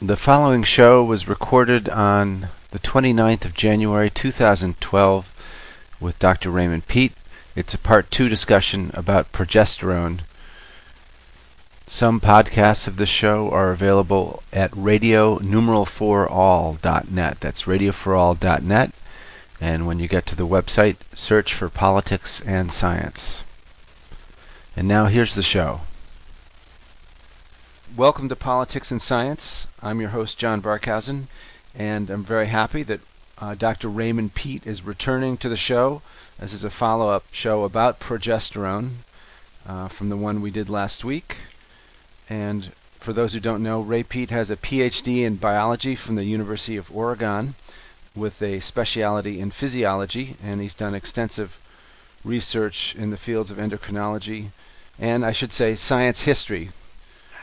The following show was recorded on the 29th of January 2012 with Dr. Ray Peat. It's a part 2 discussion about progesterone. Some podcasts of this show are available at radio4all.net. That's radio4all.net. And when you get to the website, search for Politics and Science. And now here's the show. Welcome to Politics and Science. I'm your host, John Barkhausen, and I'm very happy that Dr. Ray Peat is returning to the show. This is a follow-up show about progesterone from the one we did last week. And for those who don't know, Ray Peat has a PhD in biology from the University of Oregon with a specialty in physiology, and he's done extensive research in the fields of endocrinology and, I should say, science history.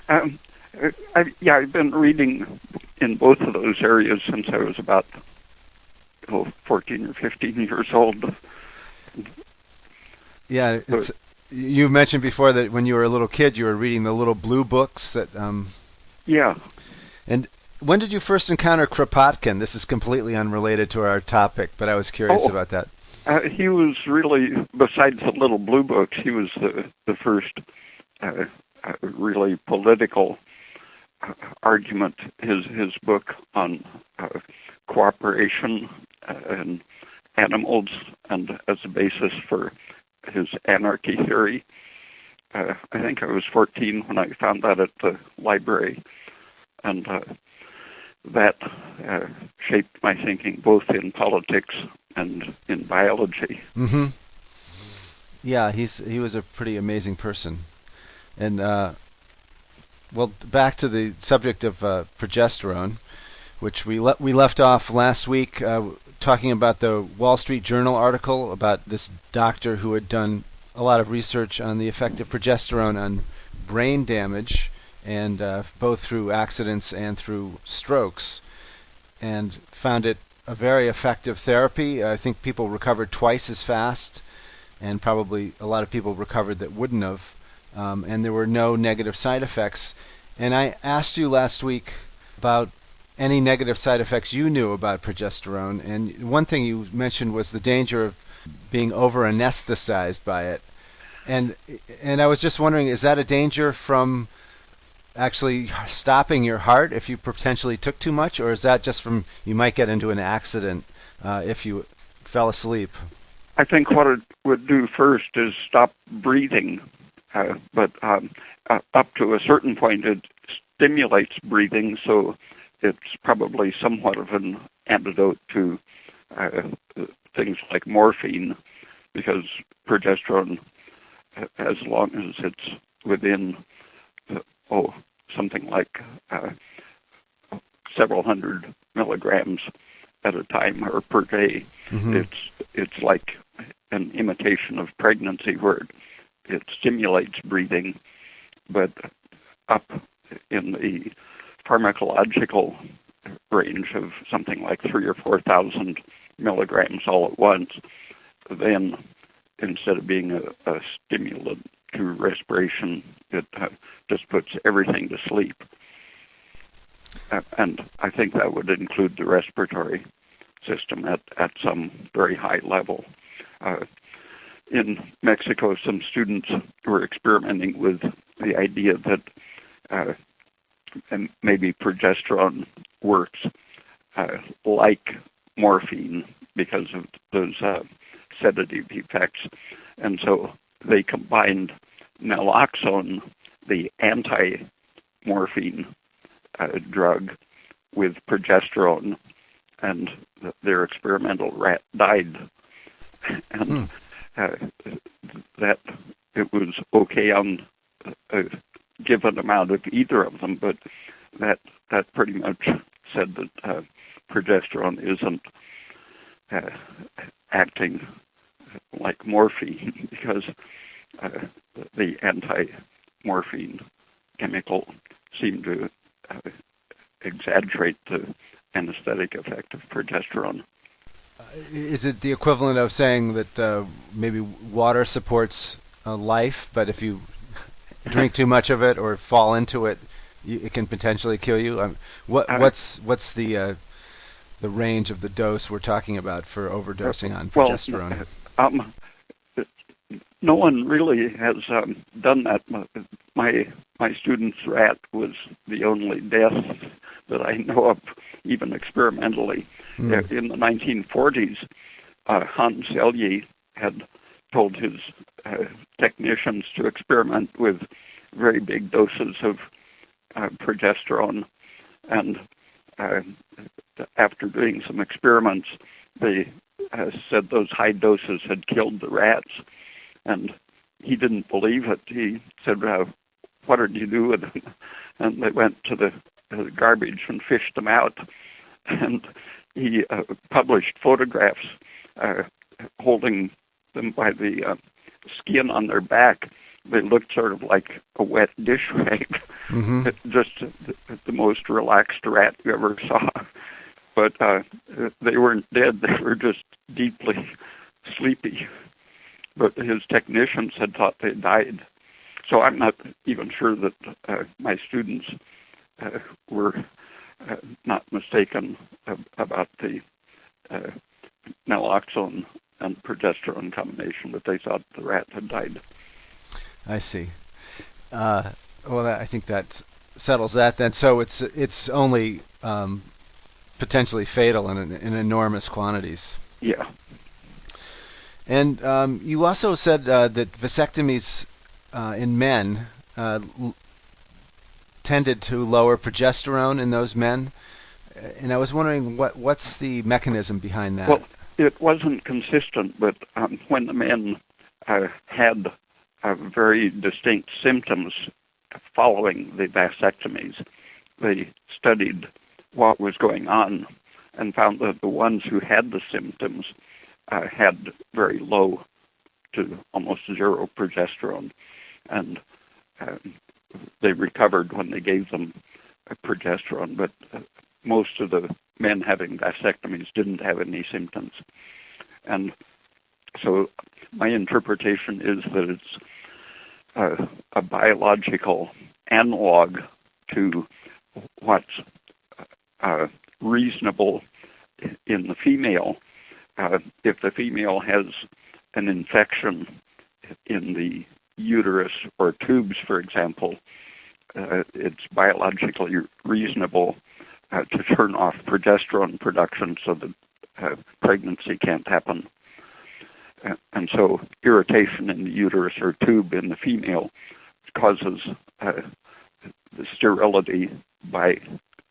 I've been reading in both of those areas since I was about 14 or 15 years old. Yeah, you mentioned before that when you were a little kid, you were reading the little blue books that. Yeah. And when did you first encounter Kropotkin? This is completely unrelated to our topic, but I was curious about that. He was really, besides the little blue books, he was the first really political argument. His book on cooperation in animals and as a basis for his anarchy theory. I think I was 14 when I found that at the library, and that shaped my thinking both in politics and in biology. Mm-hmm. Yeah, he was a pretty amazing person. And, well, back to the subject of progesterone, which we left off last week talking about the Wall Street Journal article about this doctor who had done a lot of research on the effect of progesterone on brain damage, and both through accidents and through strokes, and found it a very effective therapy. I think people recovered twice as fast, and probably a lot of people recovered that wouldn't have. And there were no negative side effects. And I asked you last week about any negative side effects you knew about progesterone. And one thing you mentioned was the danger of being over-anesthetized by it. And I was just wondering, is that a danger from actually stopping your heart if you potentially took too much? Or is that just from you might get into an accident if you fell asleep? I think what it would do first is stop breathing. But up to a certain point, it stimulates breathing, so it's probably somewhat of an antidote to things like morphine, because progesterone, as long as it's within, something like several hundred milligrams at a time or per day, mm-hmm. It's like an imitation of pregnancy where it stimulates breathing, but up in the pharmacological range of something like 3,000 or 4,000 milligrams all at once, then instead of being a stimulant to respiration, it just puts everything to sleep. And I think that would include the respiratory system at some very high level. In Mexico, some students were experimenting with the idea that maybe progesterone works like morphine because of those sedative effects. And so they combined naloxone, the anti-morphine drug, with progesterone, and their experimental rat died. And that it was okay on a given amount of either of them, but that pretty much said that progesterone isn't acting like morphine, because the anti-morphine chemical seemed to exaggerate the anesthetic effect of progesterone. Is it the equivalent of saying that maybe water supports life, but if you drink too much of it or fall into it, it can potentially kill you? What's the range of the dose we're talking about for overdosing on progesterone? Well, no one really has done that. My student's rat was the only death that I know of, even experimentally. In the 1940s, Hans Selye had told his technicians to experiment with very big doses of progesterone, and after doing some experiments, they said those high doses had killed the rats, and he didn't believe it. He said, what did you do with them? And they went to the garbage and fished them out, and he published photographs holding them by the skin on their back. They looked sort of like a wet dish rag, just the most relaxed rat you ever saw. But they weren't dead. They were just deeply sleepy. But his technicians had thought they died. So I'm not even sure that my students were not mistaken about the naloxone and progesterone combination, but they thought the rat had died. I see. Well, I think that settles that then. So it's only potentially fatal in enormous quantities. Yeah. And you also said that vasectomies in men tended to lower progesterone in those men. And I was wondering what's the mechanism behind that? Well, it wasn't consistent, but when the men had very distinct symptoms following the vasectomies, they studied what was going on and found that the ones who had the symptoms had very low to almost zero progesterone, and they recovered when they gave them progesterone, but most of the men having vasectomies didn't have any symptoms. And so my interpretation is that it's a biological analog to what's reasonable in the female. If the female has an infection in the uterus or tubes, for example, it's biologically reasonable to turn off progesterone production so that pregnancy can't happen. And so irritation in the uterus or tube in the female causes the sterility by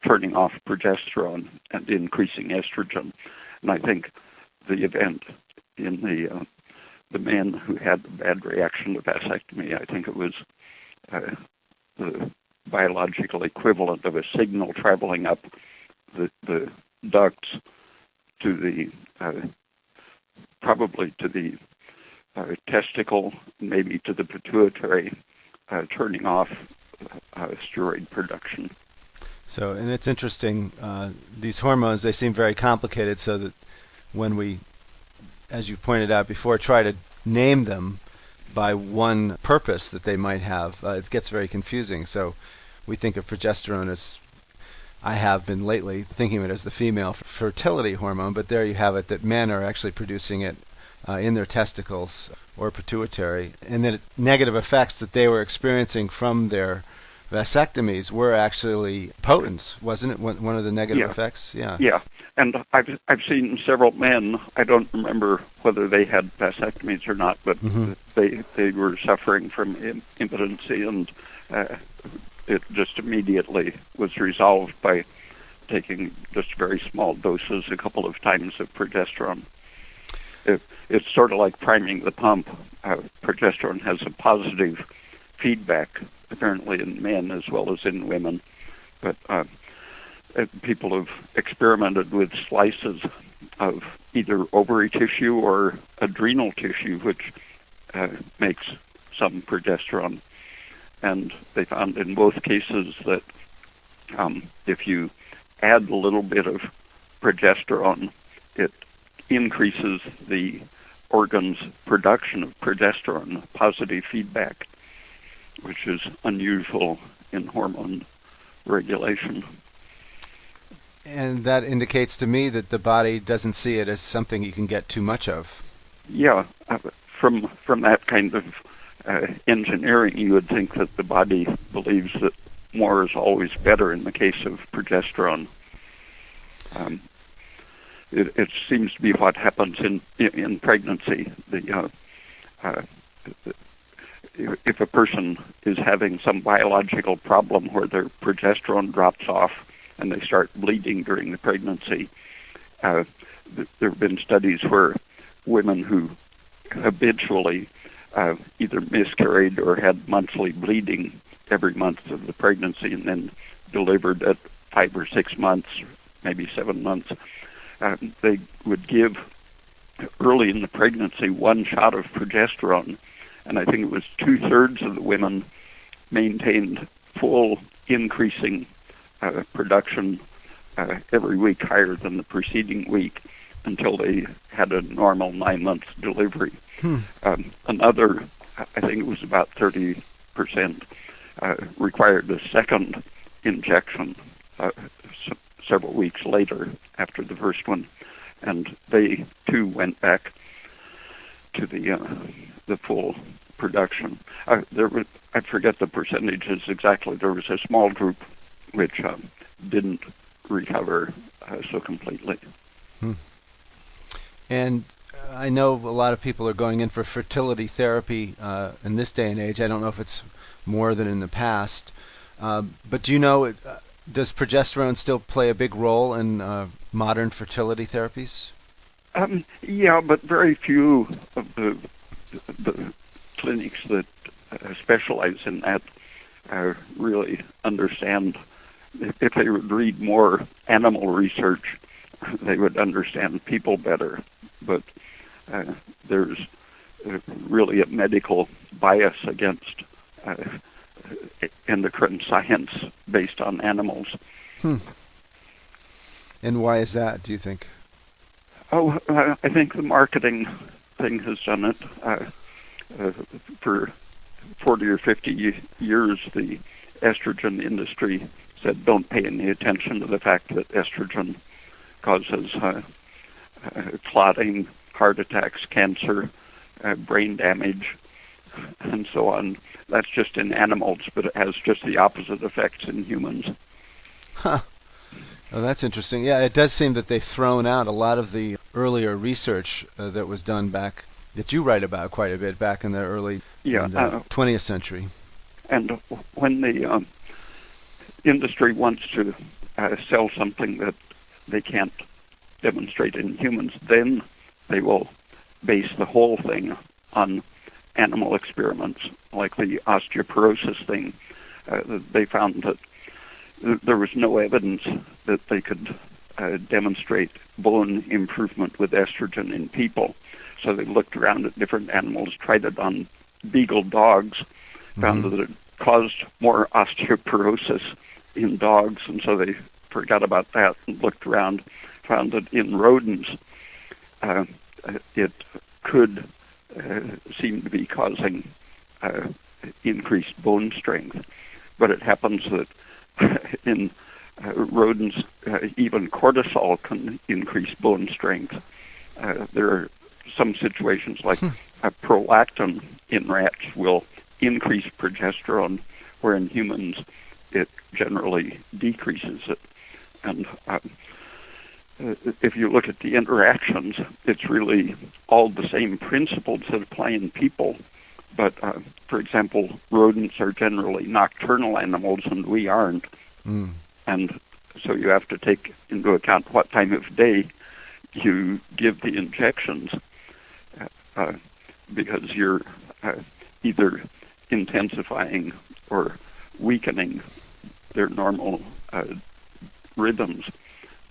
turning off progesterone and increasing estrogen. And I think the event in the men who had a bad reaction to vasectomy, I think it was the biological equivalent of a signal traveling up the ducts to the probably to the testicle, maybe to the pituitary, turning off steroid production. So, and it's interesting, these hormones, they seem very complicated, so that when we, as you pointed out before, try to name them by one purpose that they might have, it gets very confusing. So we think of progesterone as, I have been lately thinking of it as the female fertility hormone, but there you have it, that men are actually producing it in their testicles or pituitary, and that negative effects that they were experiencing from their vasectomies were actually potent, wasn't it? One of the negative effects? Yeah. Yeah, and I've seen several men, I don't remember whether they had vasectomies or not, but they were suffering from impotency, and it just immediately was resolved by taking just very small doses, a couple of times of progesterone. It's sort of like priming the pump. Progesterone has a positive feedback, apparently in men as well as in women. But people have experimented with slices of either ovary tissue or adrenal tissue, which makes some progesterone. And they found in both cases that if you add a little bit of progesterone, it increases the organ's production of progesterone, positive feedback, which is unusual in hormone regulation. And that indicates to me that the body doesn't see it as something you can get too much of. Yeah, from that kind of engineering, you would think that the body believes that more is always better in the case of progesterone. It seems to be what happens in pregnancy. If a person is having some biological problem where their progesterone drops off and they start bleeding during the pregnancy, there have been studies where women who habitually either miscarried or had monthly bleeding every month of the pregnancy and then delivered at 5 or 6 months, maybe 7 months, they would give early in the pregnancy 1 shot of progesterone, and I think it was 2/3 of the women maintained full increasing production every week higher than the preceding week until they had a normal 9-month delivery. Another, I think it was about 30%, required a second injection several weeks later after the first one, and they too went back to the full production. I forget the percentages exactly. There was a small group which didn't recover so completely. And I know a lot of people are going in for fertility therapy in this day and age. I don't know if it's more than in the past. But do you know, does progesterone still play a big role in modern fertility therapies? Yeah, but very few of the clinics that specialize in that really understand. If they would read more animal research, they would understand people better. But there's really a medical bias against endocrine science based on animals. And why is that, do you think? Oh, I think the marketing thing has done it. For 40 or 50 years, the estrogen industry said don't pay any attention to the fact that estrogen causes clotting, heart attacks, cancer, brain damage, and so on. That's just in animals, but it has just the opposite effects in humans. Huh. Oh, that's interesting. Yeah, it does seem that they've thrown out a lot of the earlier research that was done back, that you write about quite a bit, back in the early 20th century. And when the industry wants to sell something that they can't demonstrate in humans, then they will base the whole thing on animal experiments, like the osteoporosis thing. They found that there was no evidence that they could demonstrate bone improvement with estrogen in people. So they looked around at different animals, tried it on beagle dogs, found that it caused more osteoporosis in dogs, and so they forgot about that and looked around, found that in rodents it could seem to be causing increased bone strength. But it happens that in rodents, even cortisol can increase bone strength. There are some situations like prolactin in rats will increase progesterone, where in humans it generally decreases it. And if you look at the interactions, it's really all the same principles that apply in people. But, for example, rodents are generally nocturnal animals and we aren't. And so you have to take into account what time of day you give the injections, because you're either intensifying or weakening their normal rhythms.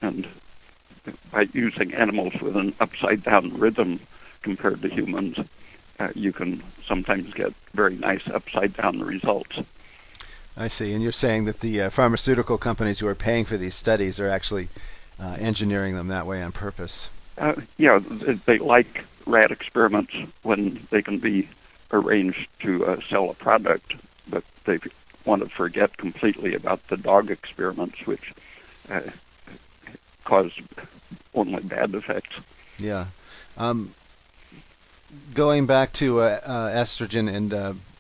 And by using animals with an upside-down rhythm compared to humans, you can sometimes get very nice upside-down results. I see. And you're saying that the pharmaceutical companies who are paying for these studies are actually engineering them that way on purpose. Yeah, they like rat experiments when they can be arranged to sell a product, but they want to forget completely about the dog experiments, which caused only bad effects. Yeah. Going back to estrogen and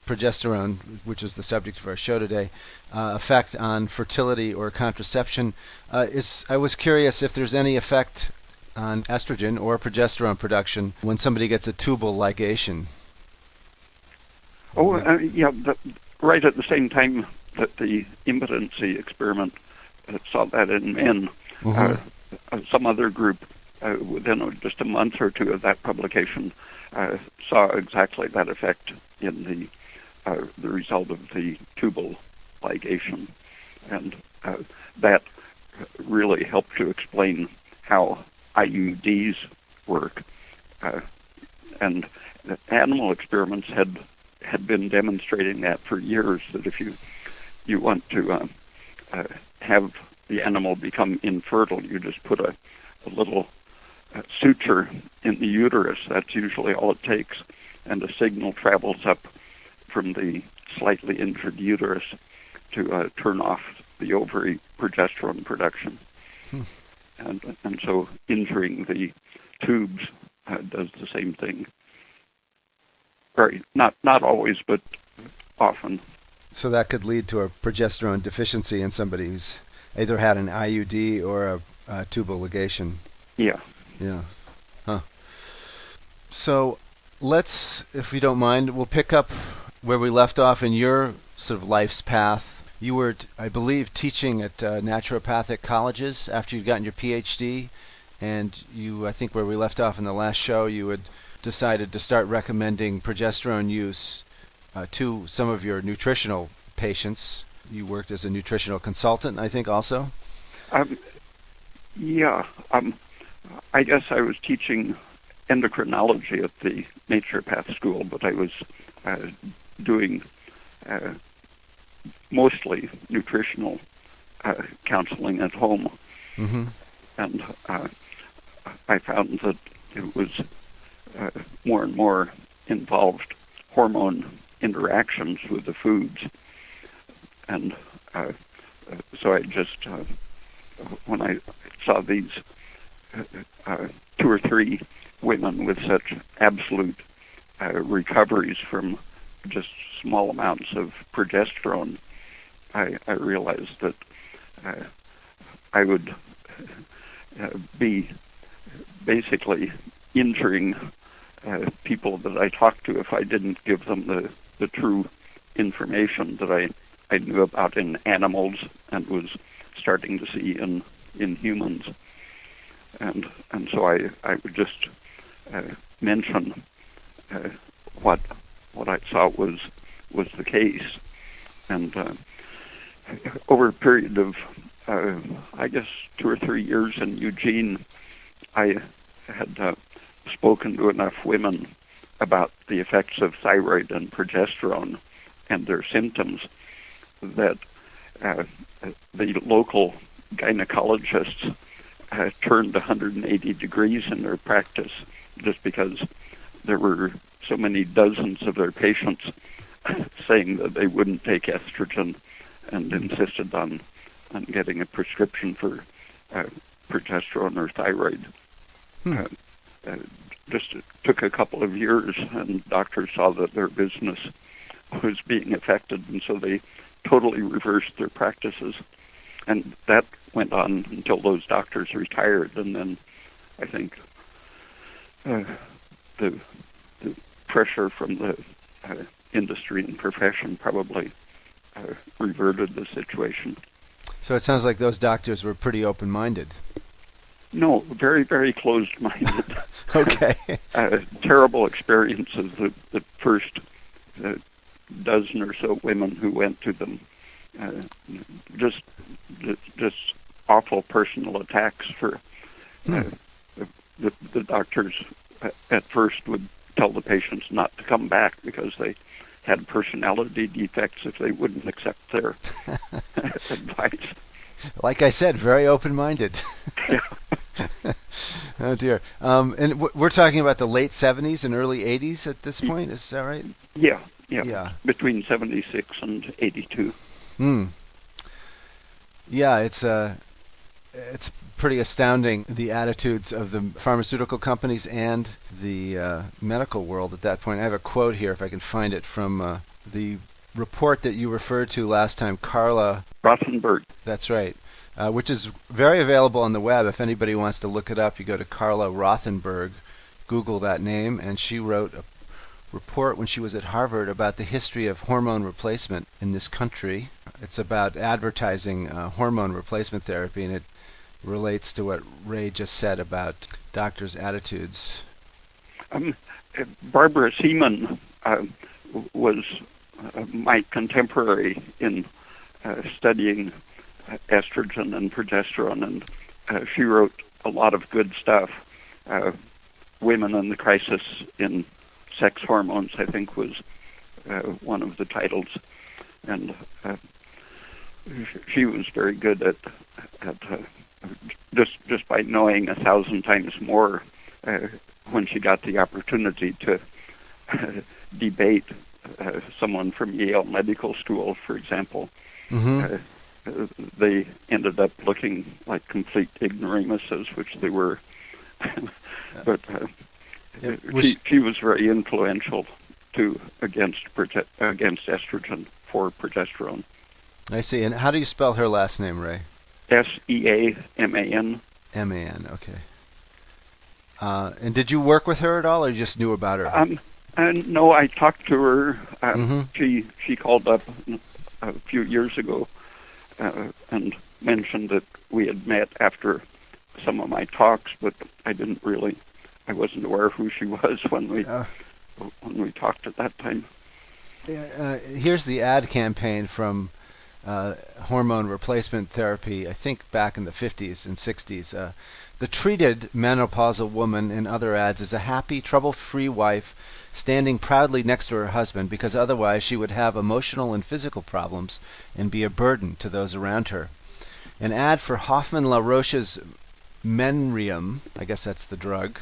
progesterone, which is the subject of our show today, effect on fertility or contraception, I was curious if there's any effect on estrogen or progesterone production when somebody gets a tubal ligation. Oh, yeah, right at the same time that the impotency experiment saw that in men, some other group, within just a month or two of that publication, saw exactly that effect in the result of the tubal ligation. And that really helped to explain how IUDs work. And animal experiments had been demonstrating that for years, that if you want to have the animal become infertile, you just put a little suture in the uterus. That's usually all it takes, and a signal travels up from the slightly injured uterus to turn off the ovary progesterone production. And so injuring the tubes does the same thing. Not always, but often. So that could lead to a progesterone deficiency in somebody who's either had an IUD or a tubal ligation. Yeah. Yeah. Huh. So let's, if you don't mind, we'll pick up where we left off in your sort of life's path. You were, I believe, teaching at naturopathic colleges after you'd gotten your PhD, and I think where we left off in the last show, you had decided to start recommending progesterone use to some of your nutritional patients. You worked as a nutritional consultant, I think, also? Yeah. I guess I was teaching endocrinology at the naturopath school, but I was doing mostly nutritional counseling at home. And I found that it was more and more involved hormone interactions with the foods. And so I just, when I saw these 2 or 3 women with such absolute recoveries from just small amounts of progesterone, I realized that I would be basically injuring people that I talked to if I didn't give them the true information that I knew about in animals and was starting to see in humans. And so I would just mention what I saw was the case. And over a period of I guess 2 or 3 years in Eugene, I had spoken to enough women about the effects of thyroid and progesterone and their symptoms that the local gynecologists turned 180 degrees in their practice, just because there were so many dozens of their patients saying that they wouldn't take estrogen and insisted on getting a prescription for progesterone or thyroid. Just took a couple of years, and doctors saw that their business was being affected, and so they totally reversed their practices. And that went on until those doctors retired, and then I think the pressure from the industry and profession probably reverted the situation. So it sounds like those doctors were pretty open-minded. No, very, very closed-minded. Okay. Terrible experiences. The first dozen or so women who went to them, just awful personal attacks. For the doctors at first would tell the patients not to come back because they had personality defects if they wouldn't accept their advice. Like I said, very open-minded. Yeah. Oh dear. And we're talking about the late 70s and early 80s at this point, is that right? Yeah. Between 76 and 82. Hmm. Yeah, it's pretty astounding, the attitudes of the pharmaceutical companies and the medical world at that point. I have a quote here, if I can find it, from the report that you referred to last time, Carla. Rothenberg. That's right. Which is very available on the web. If anybody wants to look it up, you go to Carla Rothenberg, Google that name, and she wrote a report when she was at Harvard about the history of hormone replacement in this country. It's about advertising hormone replacement therapy, and it relates to what Ray just said about doctors' attitudes. Barbara Seaman was my contemporary in studying estrogen and progesterone, and she wrote a lot of good stuff. Women and the Crisis in Sex Hormones, I think, was one of the titles, and she was very good at just by knowing 1,000 times more when she got the opportunity to debate someone from Yale Medical School, for example. Mm-hmm. They ended up looking like complete ignoramuses, which they were. But she was very influential too against estrogen for progesterone. I see. And how do you spell her last name, Ray? Seaman. M-A-N, okay. And did you work with her at all, or you just knew about her? And no, I talked to her. Mm-hmm. She called up a few years ago and mentioned that we had met after some of my talks, but I wasn't aware of who she was when we talked at that time. Here's the ad campaign from hormone replacement therapy, I think back in the 50s and 60s. The treated menopausal woman in other ads is a happy, trouble-free wife standing proudly next to her husband, because otherwise she would have emotional and physical problems and be a burden to those around her. An ad for Hoffman La Roche's Menrium, I guess that's the drug,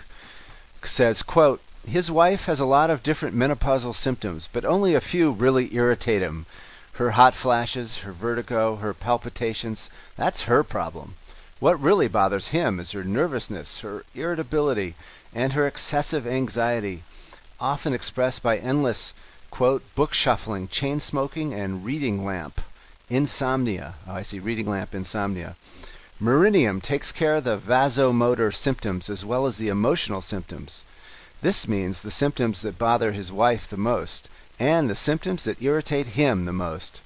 says, quote, "His wife has a lot of different menopausal symptoms, but only a few really irritate him. Her hot flashes, her vertigo, her palpitations, that's her problem. What really bothers him is her nervousness, her irritability, and her excessive anxiety, often expressed by endless, quote, book shuffling, chain smoking, and reading lamp insomnia." Oh, I see, reading lamp insomnia. Meridium takes care of the vasomotor symptoms as well as the emotional symptoms. This means the symptoms that bother his wife the most, and the symptoms that irritate him the most.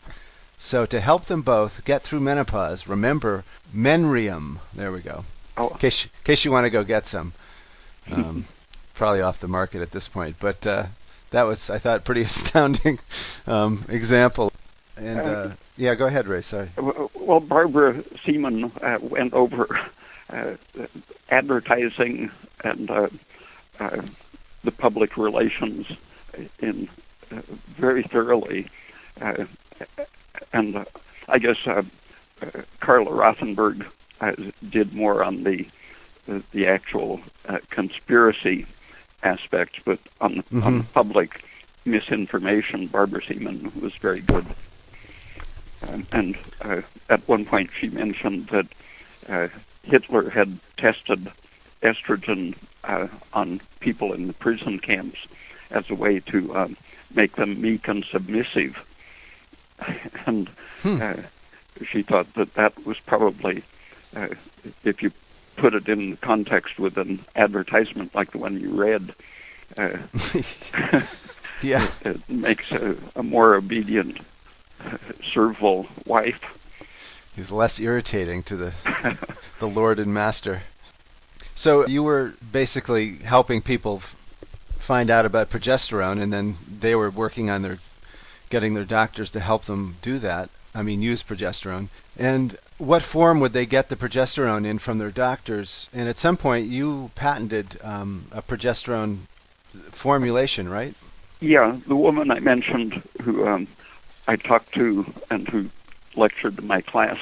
So to help them both get through menopause, remember Menrium. There we go. Oh. In case you want to go get some. Probably off the market at this point, but that was, I thought, pretty astounding example. And yeah, go ahead, Ray. Sorry. Well, Barbara Seaman went over advertising and the public relations in very thoroughly, and I guess Carla Rothenberg did more on the actual conspiracy aspects, but on the public misinformation, Barbara Seaman was very good. And at one point she mentioned that Hitler had tested estrogen on people in the prison camps as a way to make them meek and submissive. And she thought that was probably, if you put it in context with an advertisement like the one you read, yeah, it makes a more obedient, servile wife. He's less irritating to the Lord and Master. So you were basically helping people find out about progesterone, and then they were working on getting their doctors to help them do that. I mean, use progesterone. And what form would they get the progesterone in from their doctors? And at some point, you patented a progesterone formulation, right? Yeah, the woman I mentioned who I talked to and who lectured in my class,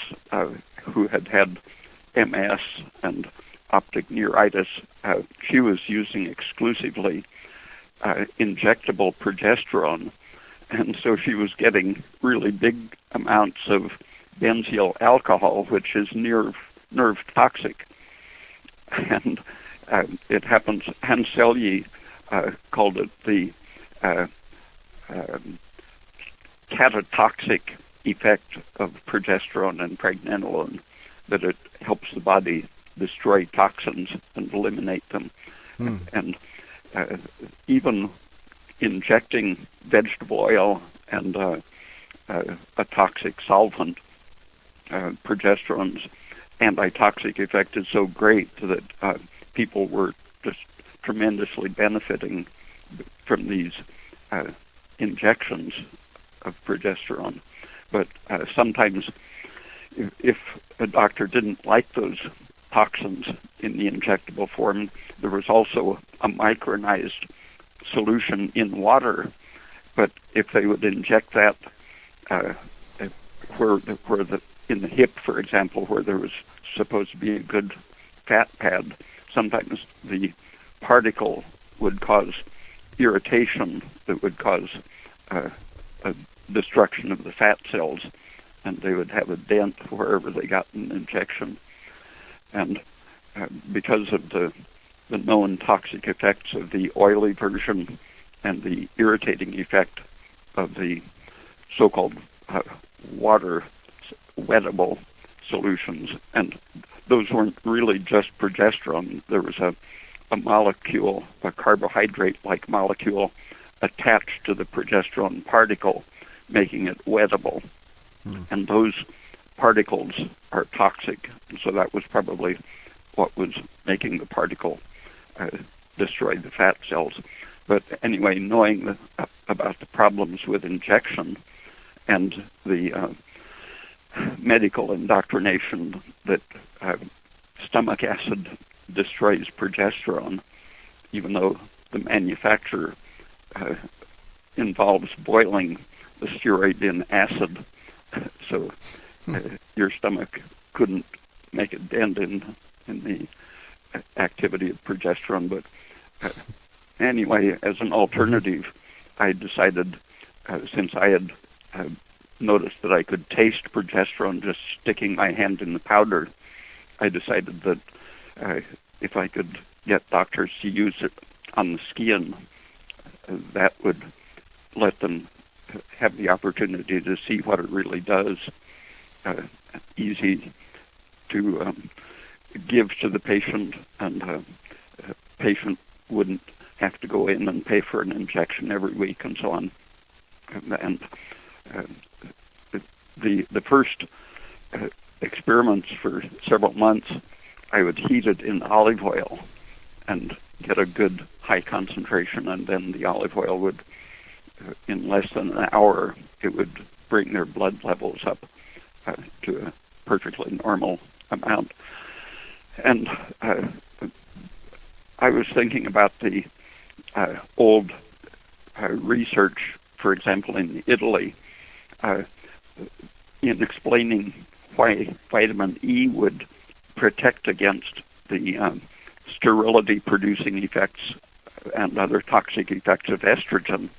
who had MS and optic neuritis, she was using exclusively injectable progesterone, And so she was getting really big amounts of benzyl alcohol, which is nerve toxic. And it happens, Hans Selye called it the catatoxic effect of progesterone and pregnenolone, that it helps the body destroy toxins and eliminate them. And even injecting vegetable oil and a toxic solvent, progesterone's antitoxic effect is so great that people were just tremendously benefiting from these injections of progesterone. But sometimes if a doctor didn't like those toxins in the injectable form, there was also a micronized solution in water. But if they would inject that in the hip, for example, where there was supposed to be a good fat pad, sometimes the particle would cause irritation that would cause a destruction of the fat cells, and they would have a dent wherever they got an injection. And because of the known toxic effects of the oily version and the irritating effect of the so-called water wettable solutions, and those weren't really just progesterone. There was a molecule, a carbohydrate-like molecule attached to the progesterone particle, making it wettable. And those particles are toxic, and so that was probably what was making the particle destroy the fat cells. But anyway, knowing about the problems with injection and the medical indoctrination that stomach acid destroys progesterone, even though the manufacturer involves boiling the steroid in acid, so your stomach couldn't make a dent in the activity of progesterone. But anyway, as an alternative, I decided, since I had noticed that I could taste progesterone just sticking my hand in the powder, I decided that if I could get doctors to use it on the skin, that would let them have the opportunity to see what it really does. Easy to give to the patient, and patient wouldn't have to go in and pay for an injection every week and so on. And the first experiments for several months, I would heat it in olive oil and get a good high concentration, and then the olive oil would, in less than an hour, it would bring their blood levels up to a perfectly normal amount. And I was thinking about the old research, for example, in Italy, in explaining why vitamin E would protect against the sterility-producing effects and other toxic effects of estrogen.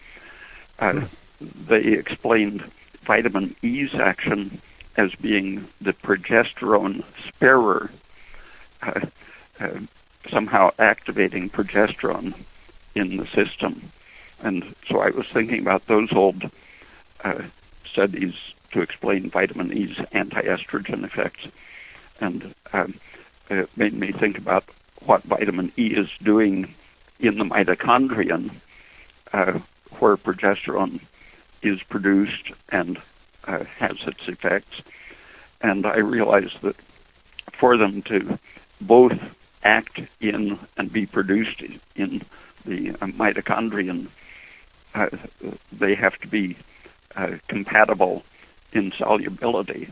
They explained vitamin E's action as being the progesterone sparer, somehow activating progesterone in the system. And so I was thinking about those old studies to explain vitamin E's anti-estrogen effects. And it made me think about what vitamin E is doing in the mitochondrion, where progesterone is produced and has its effects. And I realized that for them to both act in and be produced in the mitochondrion, they have to be compatible in solubility.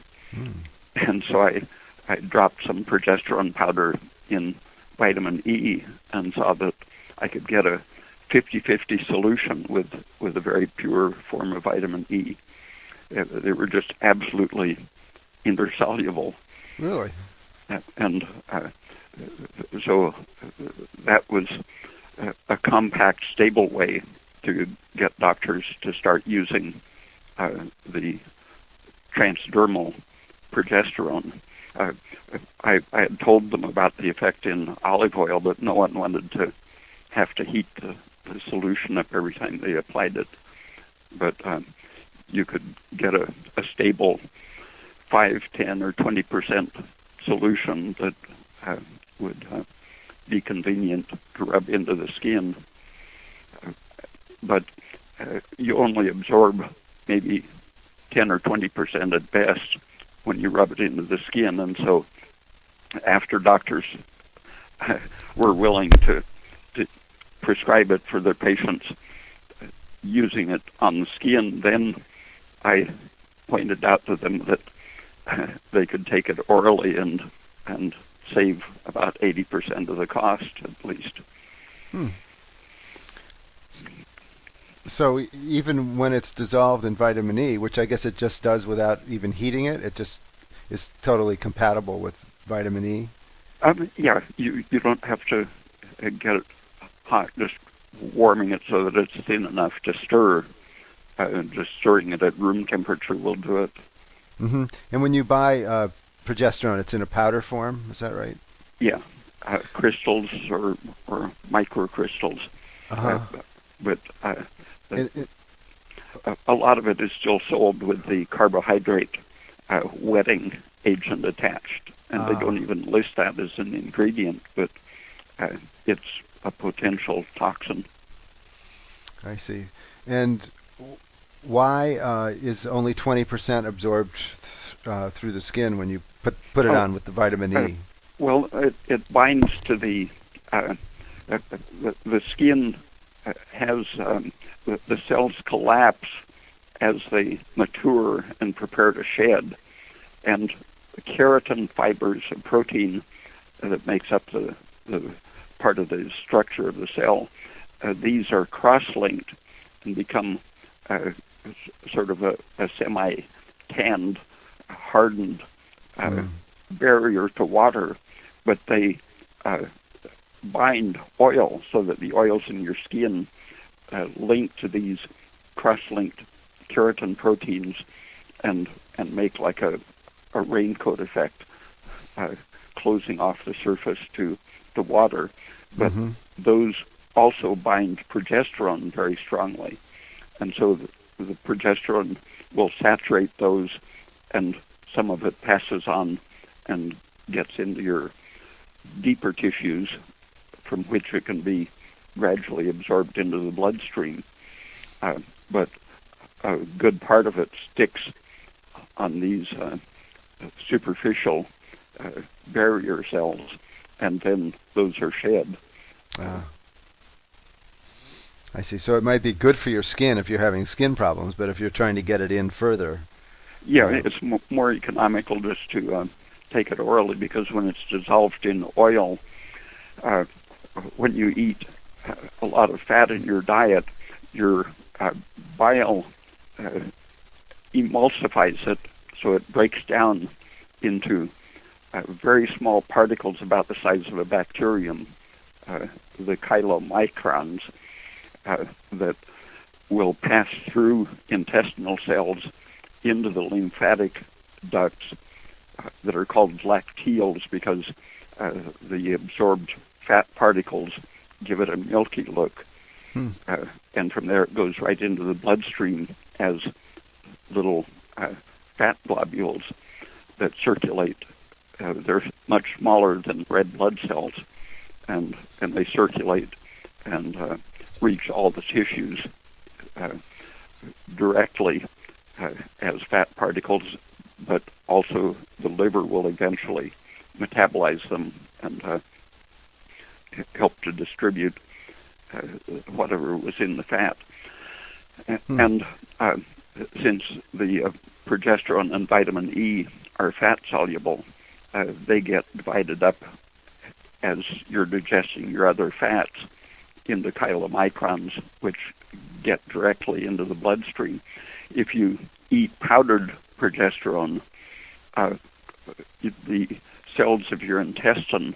And so I dropped some progesterone powder in vitamin E and saw that I could get a 50-50 solution with a very pure form of vitamin E. They were just absolutely intersoluble. Really? And so that was a compact, stable way to get doctors to start using the transdermal progesterone. I had told them about the effect in olive oil, but no one wanted to have to heat the solution up every time they applied it. But you could get a stable 5, 10, or 20% solution that would be convenient to rub into the skin. But you only absorb maybe 10 or 20% at best when you rub it into the skin. And so after doctors were willing to prescribe it for their patients using it on the skin, then I pointed out to them that they could take it orally and save about 80% of the cost at least. So even when it's dissolved in vitamin E, which I guess it just does without even heating it, it just is totally compatible with vitamin E? Yeah, you don't have to get it hot, just warming it so that it's thin enough to stir. Just stirring it at room temperature will do it. Mm-hmm. And when you buy progesterone, it's in a powder form, is that right? Yeah, crystals or microcrystals. But a lot of it is still sold with the carbohydrate wetting agent attached, and they don't even list that as an ingredient, but it's a potential toxin. I see. And why is only 20% absorbed through the skin when you put it on with the vitamin E? Well, it binds to the skin has the cells collapse as they mature and prepare to shed, and the keratin fibers, a protein that makes up the part of the structure of the cell, these are cross-linked and become sort of a semi-tanned, hardened barrier to water, but they bind oil so that the oils in your skin link to these cross-linked keratin proteins and make like a raincoat effect, closing off the surface to the water. But those also bind progesterone very strongly. And so the progesterone will saturate those, and some of it passes on and gets into your deeper tissues, from which it can be gradually absorbed into the bloodstream. But a good part of it sticks on these superficial barrier cells, and then those are shed. I see. So it might be good for your skin if you're having skin problems, but if you're trying to get it in further... Yeah, it's more economical just to take it orally, because when it's dissolved in oil, when you eat a lot of fat in your diet, your bile emulsifies it, so it breaks down into very small particles about the size of a bacterium, the chylomicrons, that will pass through intestinal cells into the lymphatic ducts that are called lacteals, because the absorbed fat particles give it a milky look. And from there it goes right into the bloodstream as little fat globules that circulate. They're much smaller than red blood cells, and they circulate and reach all the tissues directly as fat particles, but also the liver will eventually metabolize them and help to distribute whatever was in the fat. And since the progesterone and vitamin E are fat soluble, they get divided up as you're digesting your other fats into chylomicrons, which get directly into the bloodstream. If you eat powdered progesterone, the cells of your intestine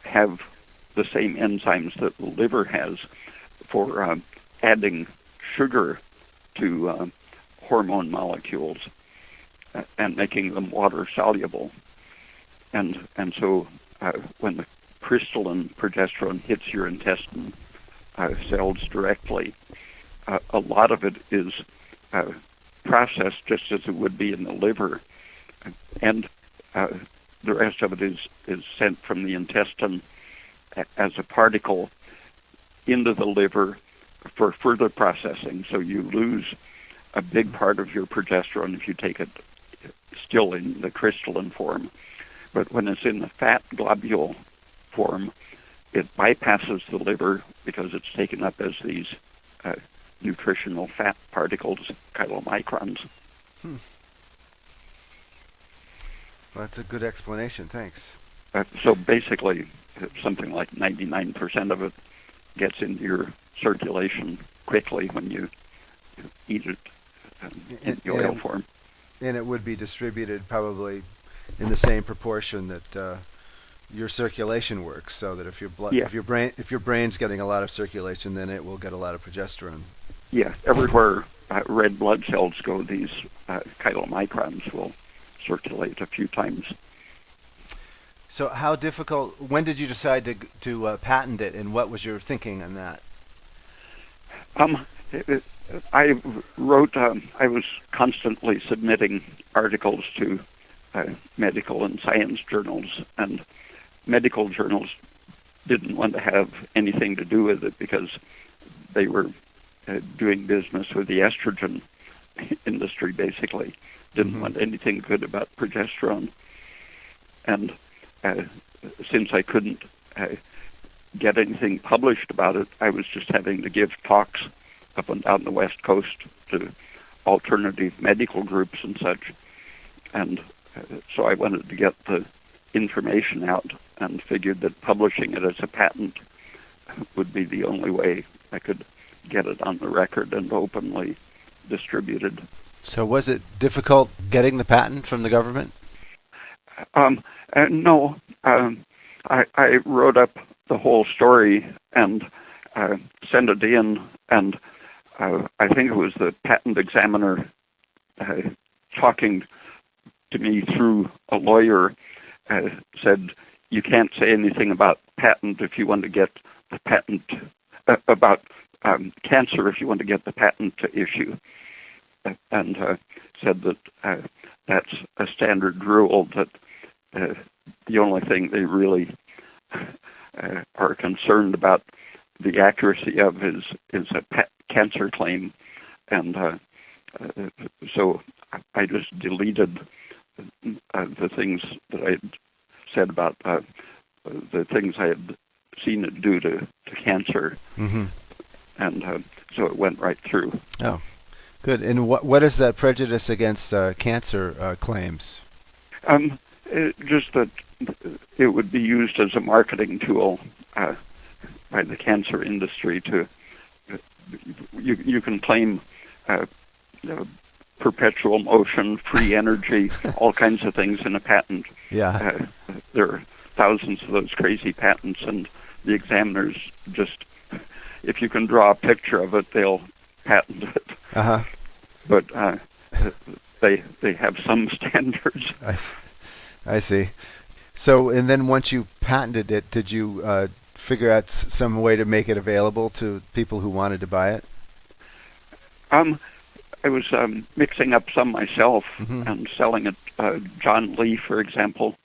have the same enzymes that the liver has for adding sugar to hormone molecules and making them water soluble. And so when the crystalline progesterone hits your intestine cells directly, a lot of it is processed just as it would be in the liver, and the rest of it is sent from the intestine as a particle into the liver for further processing. So you lose a big part of your progesterone if you take it still in the crystalline form. But when it's in the fat globule form, it bypasses the liver because it's taken up as these nutritional fat particles, chylomicrons. Well, that's a good explanation. Thanks. So basically, something like 99% of it gets into your circulation quickly when you eat it in the oil form. And it would be distributed probably in the same proportion that your circulation works, so that if your blood, if your brain's getting a lot of circulation, then it will get a lot of progesterone. Yeah, everywhere red blood cells go, these chylomicrons will circulate a few times. So how difficult, when did you decide to patent it, and what was your thinking on that? I wrote, I was constantly submitting articles to medical and science journals, and medical journals didn't want to have anything to do with it because they were doing business with the estrogen industry, basically. Didn't want anything good about progesterone. And since I couldn't get anything published about it, I was just having to give talks up and down the West Coast to alternative medical groups and such. And so I wanted to get the information out and figured that publishing it as a patent would be the only way I could get it on the record and openly distributed. So was it difficult getting the patent from the government? No. I wrote up the whole story and sent it in, and I think it was the patent examiner talking to me through a lawyer said, you can't say anything about patent if you want to get the patent, about cancer if you want to get the patent to issue. And said that that's a standard rule, that the only thing they really are concerned about the accuracy of is a cancer claim. And so I just deleted the things that I had said about the things I had seen it do to cancer. Mm-hmm. And so it went right through. Oh, good. And what is that prejudice against cancer claims? Just that it would be used as a marketing tool by the cancer industry to, you can claim perpetual motion, free energy, all kinds of things in a patent. Yeah. There are thousands of those crazy patents, and the examiners just, if you can draw a picture of it, they'll patent it. Uh-huh. But they have some standards. I see. So, and then once you patented it, did you figure out some way to make it available to people who wanted to buy it? I was mixing up some myself Mm-hmm. and selling it. John Lee, for example,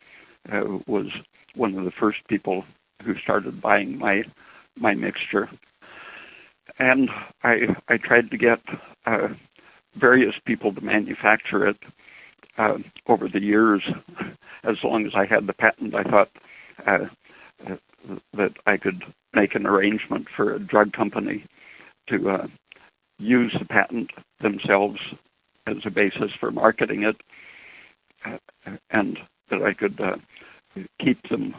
was one of the first people who started buying my mixture. And I tried to get various people to manufacture it over the years. As long as I had the patent, I thought that I could make an arrangement for a drug company to use the patent themselves as a basis for marketing it, and that I could keep them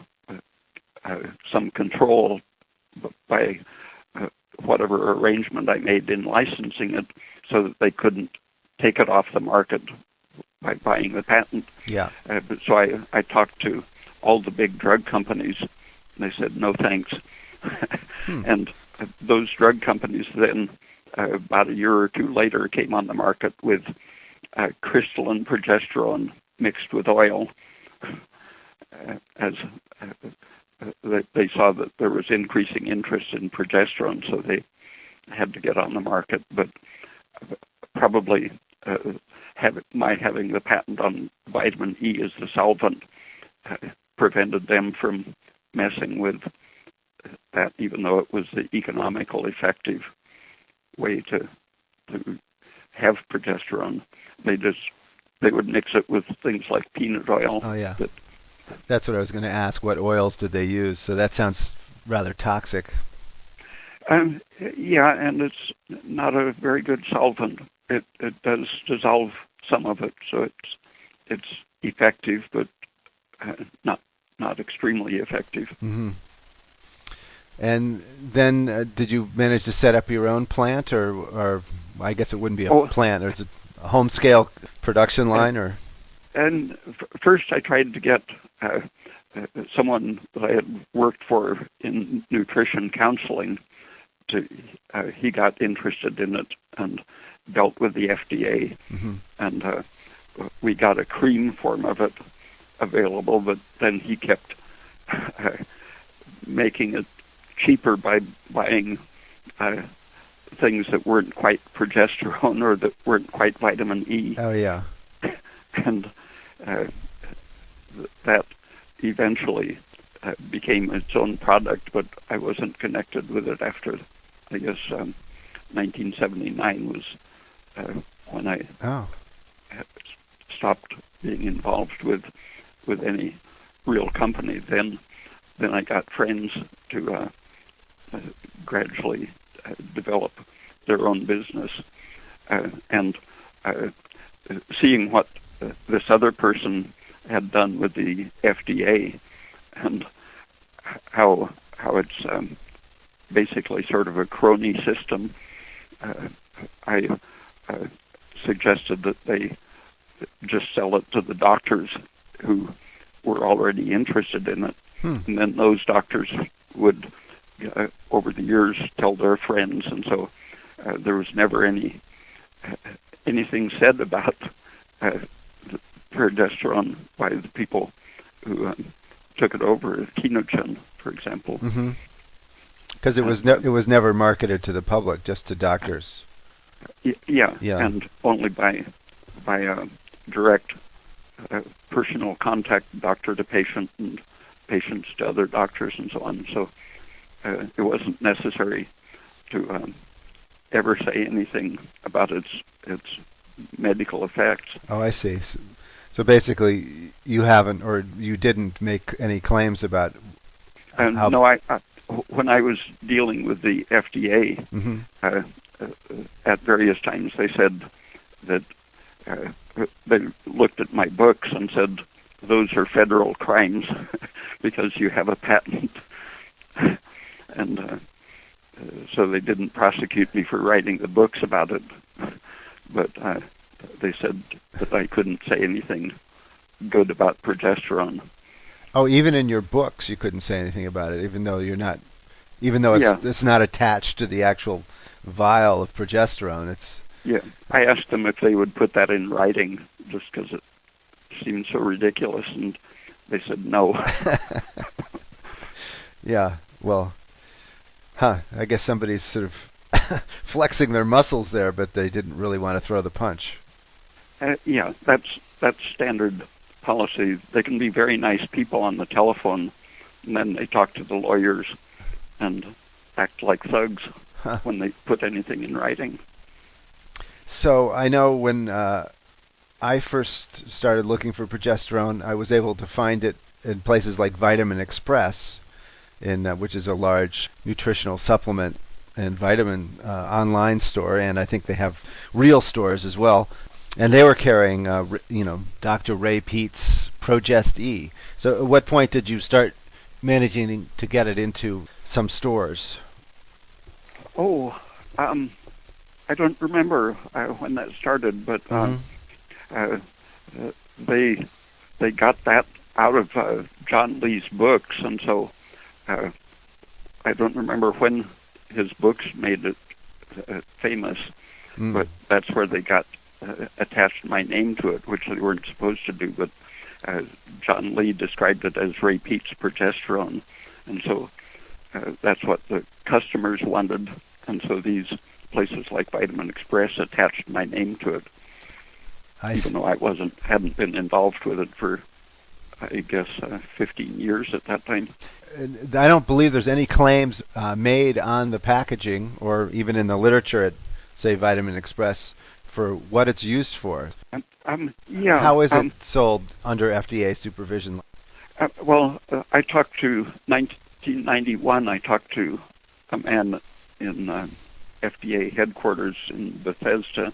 some control by whatever arrangement I made in licensing it, so that they couldn't take it off the market by buying the patent. Yeah. So I talked to all the big drug companies, and they said, no thanks. And those drug companies then about a year or two later came on the market with crystalline progesterone mixed with oil, as they saw that there was increasing interest in progesterone, so they had to get on the market. But probably my having the patent on vitamin E as the solvent prevented them from messing with that, even though it was the economical, effective way to have progesterone. They would mix it with things like peanut oil. Oh, yeah. That's what I was going to ask. What oils did they use? So that sounds rather toxic. Yeah, and it's not a very good solvent. It does dissolve some of it, so it's effective, but not extremely effective. Mm-hmm. And then did you manage to set up your own plant, or I guess it wouldn't be a plant, or is it a home scale production line, or? And first I tried to get someone that I had worked for in nutrition counseling he got interested in it and dealt with the FDA, mm-hmm. and we got a cream form of it available, but then he kept making it cheaper by buying things that weren't quite progesterone or that weren't quite vitamin E. Oh, yeah. And that eventually became its own product, but I wasn't connected with it after, I guess, 1979 was when I stopped being involved with any real company. Then I got friends to gradually develop their own business, and seeing what this other person had done with the FDA and how it's basically sort of a crony system, I suggested that they just sell it to the doctors who were already interested in it. And then those doctors would, over the years, tell their friends, and so there was never anything said about progesterone by the people who took it over, Kenogen, for example. Because it was never marketed to the public, just to doctors. Yeah, and only by direct personal contact, doctor to patient and patients to other doctors and so on. So it wasn't necessary to ever say anything about its medical effects. Oh, I see. So basically, you haven't, or you didn't make any claims about how... No, when I was dealing with the FDA, at various times they said that they looked at my books and said, those are federal crimes because you have a patent. And so they didn't prosecute me for writing the books about it. But they said that I couldn't say anything good about progesterone. Oh, even in your books you couldn't say anything about it, even though it's not attached to the actual vial of progesterone. Yeah, I asked them if they would put that in writing just because it seemed so ridiculous, and they said no. Yeah, well, I guess somebody's sort of flexing their muscles there, but they didn't really want to throw the punch. Yeah, that's standard policy. They can be very nice people on the telephone, and then they talk to the lawyers and act like thugs when they put anything in writing. So I know when I first started looking for progesterone, I was able to find it in places like Vitamin Express, which is a large nutritional supplement and vitamin online store, and I think they have real stores as well. And they were carrying, Dr. Ray Peat's Progest E. So at what point did you start managing to get it into some stores? Oh, I don't remember when that started, but they got that out of John Lee's books, and so I don't remember when his books made it famous, but that's where they got attached my name to it, which they weren't supposed to do. But John Lee described it as Ray Peat's Progesterone, and so that's what the customers wanted, and so these places like Vitamin Express attached my name to it, even though I hadn't been involved with it for, I guess, 15 years at that time. I don't believe there's any claims made on the packaging or even in the literature at, say, Vitamin Express for what it's used for. Yeah. How is it sold under FDA supervision? I talked to 1991. I talked to a man in FDA headquarters in Bethesda,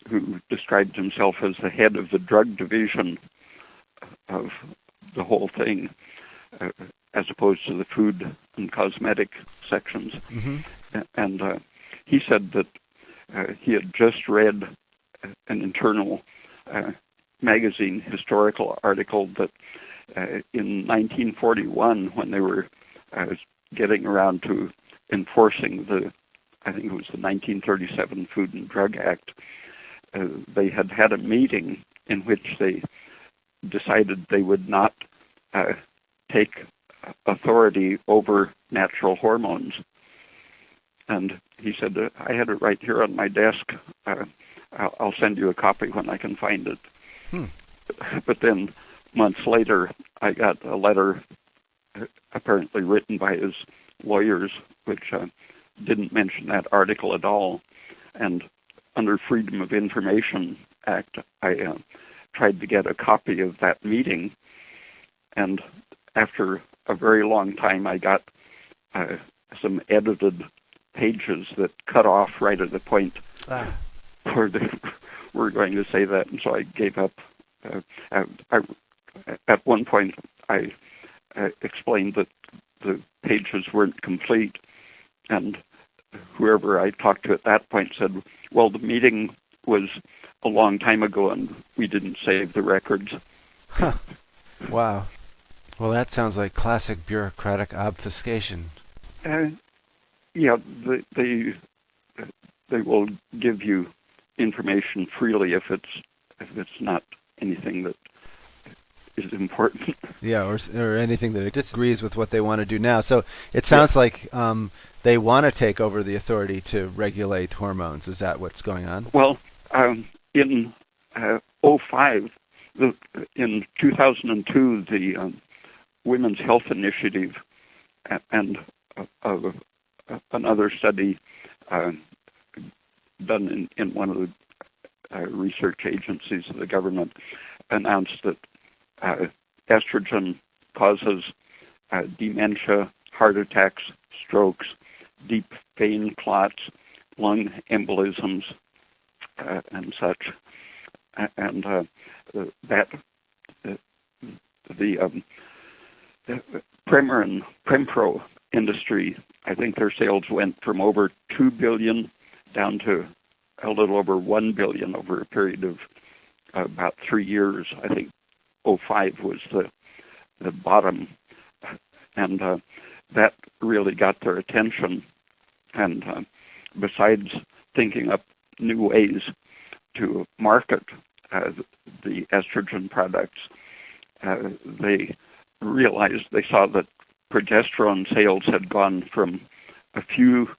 who described himself as the head of the drug division of the whole thing, as opposed to the food and cosmetic sections. And he said that he had just read an internal magazine historical article that in 1941, when they were getting around to enforcing I think it was the 1937 Food and Drug Act, they had a meeting in which they decided they would not take authority over natural hormones. And he said, I had it right here on my desk. I'll send you a copy when I can find it. But then months later, I got a letter apparently written by his lawyers, which didn't mention that article at all. And under Freedom of Information Act, I tried to get a copy of that meeting. And after a very long time, I got some edited pages that cut off right at the point where they were going to say that, and so I gave up. At one point, I explained that the pages weren't complete, and whoever I talked to at that point said, well, the meeting was a long time ago, and we didn't save the records. Huh. Wow. Well, that sounds like classic bureaucratic obfuscation. Yeah, they will give you information freely if it's not anything that is important. Yeah, or anything that disagrees with what they want to do now. So it sounds like they want to take over the authority to regulate hormones. Is that what's going on? Well, in 2005, in 2002, the Women's Health Initiative and another study done in one of the research agencies of the government announced that estrogen causes dementia, heart attacks, strokes, deep vein clots, lung embolisms, and such. And that the Prempro industry, I think their sales went from over $2 billion down to a little over $1 billion over a period of about 3 years. I think 2005 was the bottom, and that really got their attention. And besides thinking up new ways to market the estrogen products, they saw that progesterone sales had gone from a few,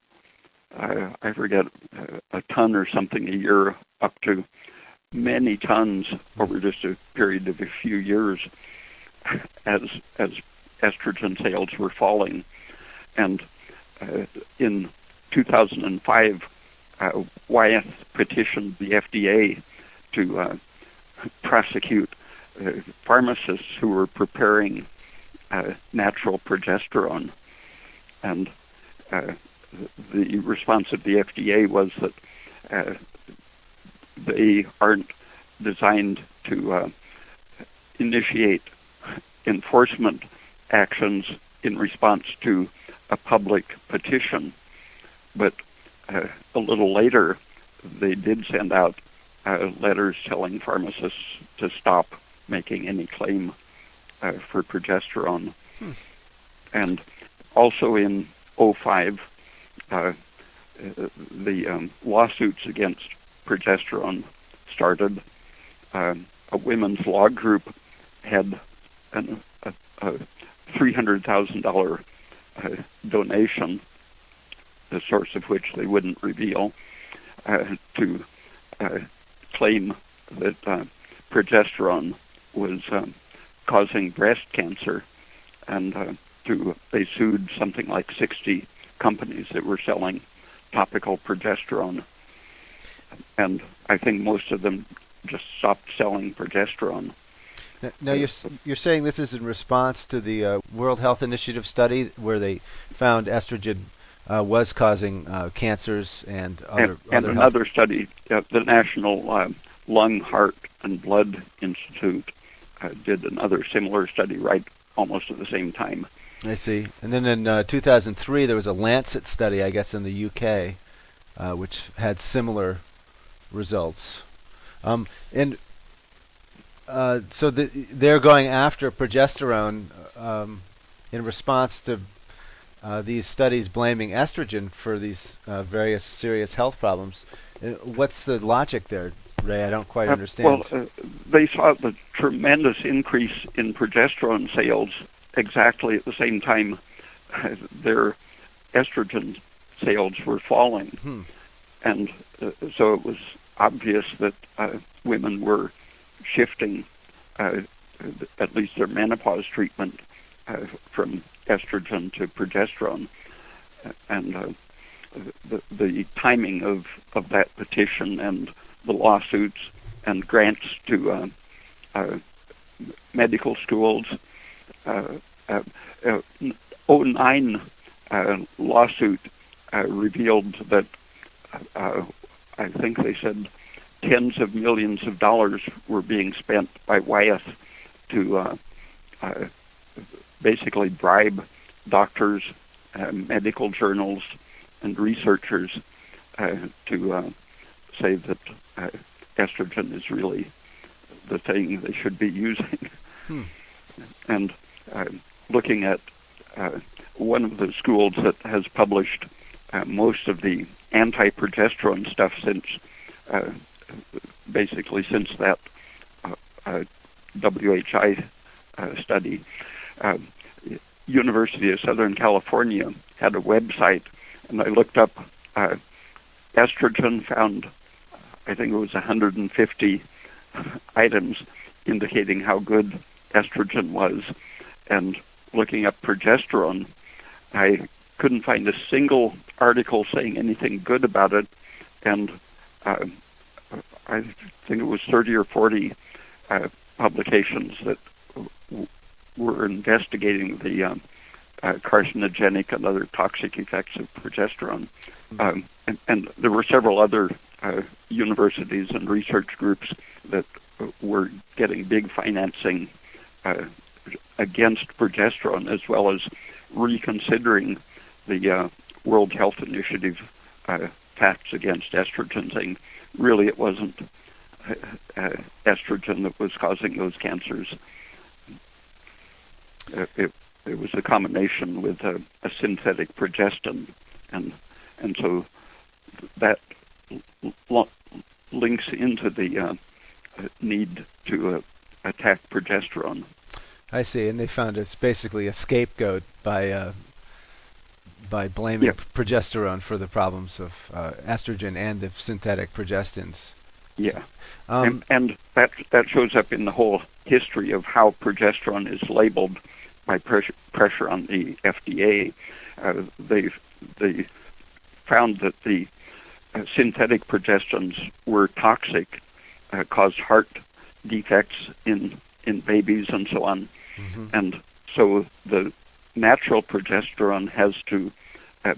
I forget, a ton or something a year up to many tons over just a period of a few years as estrogen sales were falling. And in 2005, Wyeth petitioned the FDA to prosecute pharmacists who were preparing natural progesterone. And the response of the FDA was that they aren't designed to initiate enforcement actions in response to a public petition. But a little later, they did send out letters telling pharmacists to stop making any claim for progesterone. And also in 2005, the lawsuits against progesterone started. A women's law group had a $300,000 donation, the source of which they wouldn't reveal, to claim that progesterone was causing breast cancer, and they sued something like 60 companies that were selling topical progesterone, and I think most of them just stopped selling progesterone. Now you're saying this is in response to the World Health Initiative study where they found estrogen was causing cancers and other another study, the National Lung, Heart, and Blood Institute did another similar study right almost at the same time. I see. And then in 2003 there was a Lancet study, I guess, in the UK, which had similar results. So they're going after progesterone in response to these studies blaming estrogen for these various serious health problems. What's the logic there, Ray? I don't quite understand. Well, they saw the tremendous increase in progesterone sales exactly at the same time their estrogen sales were falling. And so it was obvious that women were shifting at least their menopause treatment from estrogen to progesterone. And the timing of that petition and the lawsuits and grants to medical schools, 09 lawsuit revealed that I think they said tens of millions of dollars were being spent by Wyeth to basically bribe doctors, medical journals, and researchers to say that estrogen is really the thing they should be using. And looking at one of the schools that has published most of the anti-progesterone stuff since that WHI study, University of Southern California had a website, and I looked up estrogen, found I think it was 150 items indicating how good estrogen was, and looking up progesterone, I couldn't find a single article saying anything good about it, and I think it was 30 or 40 publications that were investigating the carcinogenic and other toxic effects of progesterone. And there were several other universities and research groups that were getting big financing against progesterone, as well as reconsidering the World Health Initiative facts against estrogen, saying really it wasn't estrogen that was causing those cancers. It was a combination with a synthetic progestin, and so that links into the need to attack progesterone. I see, and they found it's basically a scapegoat by blaming progesterone for the problems of estrogen and the synthetic progestins. Yeah, and that shows up in the whole history of how progesterone is labeled by pressure on the FDA. They found that the synthetic progestins were toxic, caused heart defects in babies and so on. And so the natural progesterone has to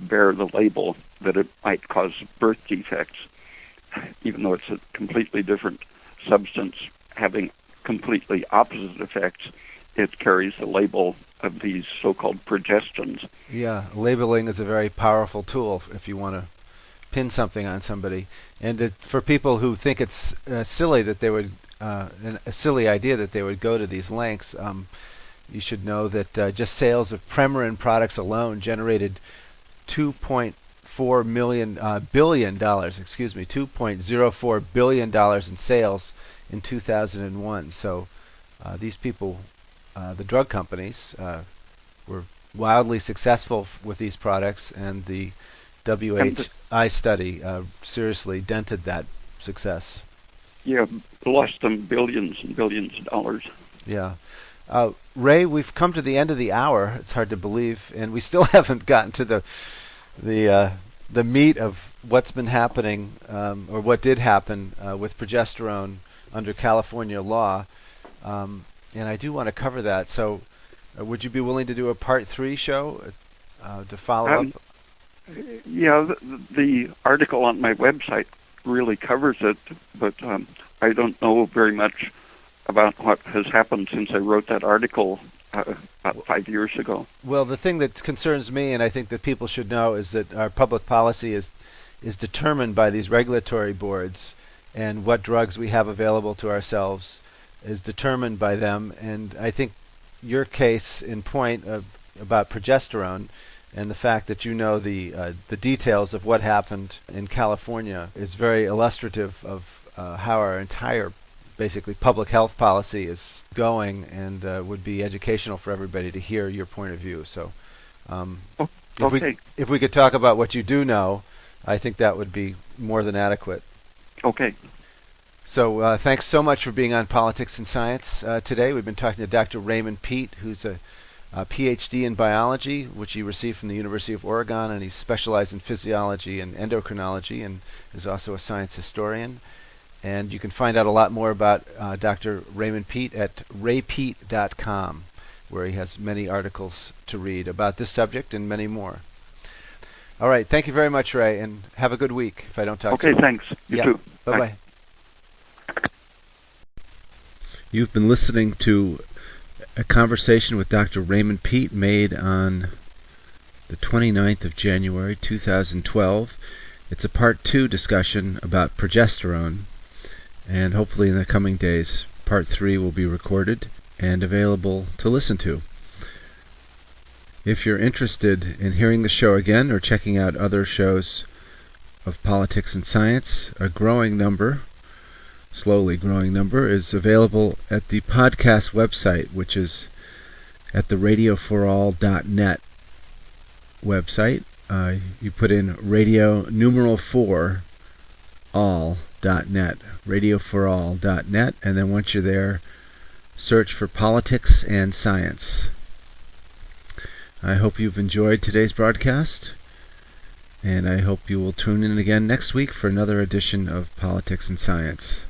bear the label that it might cause birth defects, even though it's a completely different substance having completely opposite effects. It carries the label of these so-called progestins. Yeah, labeling is a very powerful tool if you want to pin something on somebody. And for people who think it's silly that they would, a silly idea that they would go to these lengths, you should know that just sales of Premarin products alone generated $2.5 billion dollars, $2.04 billion in sales in 2001. So these people, the drug companies, were wildly successful with these products, and the WHI study seriously dented that success. Yeah, lost them billions and billions of dollars. Yeah. Ray, we've come to the end of the hour. It's hard to believe, and we still haven't gotten to the meat of what's been happening, or what did happen with progesterone under California law. And I do want to cover that. So, would you be willing to do a part 3 show to follow up? Yeah, the article on my website really covers it, but I don't know very much about what has happened since I wrote that article about 5 years ago. Well, the thing that concerns me, and I think that people should know, is that our public policy is determined by these regulatory boards, and what drugs we have available to ourselves is determined by them. And I think your case in point about progesterone and the fact that you know the details of what happened in California is very illustrative of how our entire basically public health policy is going, and would be educational for everybody to hear your point of view. So if we could talk about what you do know, I think that would be more than adequate. Okay. So thanks so much for being on Politics and Science today. We've been talking to Dr. Raymond Peat, who's a PhD in biology, which he received from the University of Oregon, and he's specialized in physiology and endocrinology, and is also a science historian. And you can find out a lot more about Dr. Raymond Peat at raypeat.com, where he has many articles to read about this subject and many more. All right. Thank you very much, Ray, and have a good week if I don't talk to you. Okay, thanks. You too. Bye-bye. You've been listening to a conversation with Dr. Raymond Peat made on the 29th of January, 2012. It's a part 2 discussion about progesterone. And hopefully in the coming days, part 3 will be recorded and available to listen to. If you're interested in hearing the show again or checking out other shows of politics and science, a growing number, slowly growing number, is available at the podcast website, which is at the radioforall.net website. You put in radio numeral 4 all.net, radioforall.net, and then once you're there, search for Politics and Science. I hope you've enjoyed today's broadcast, and I hope you will tune in again next week for another edition of Politics and Science.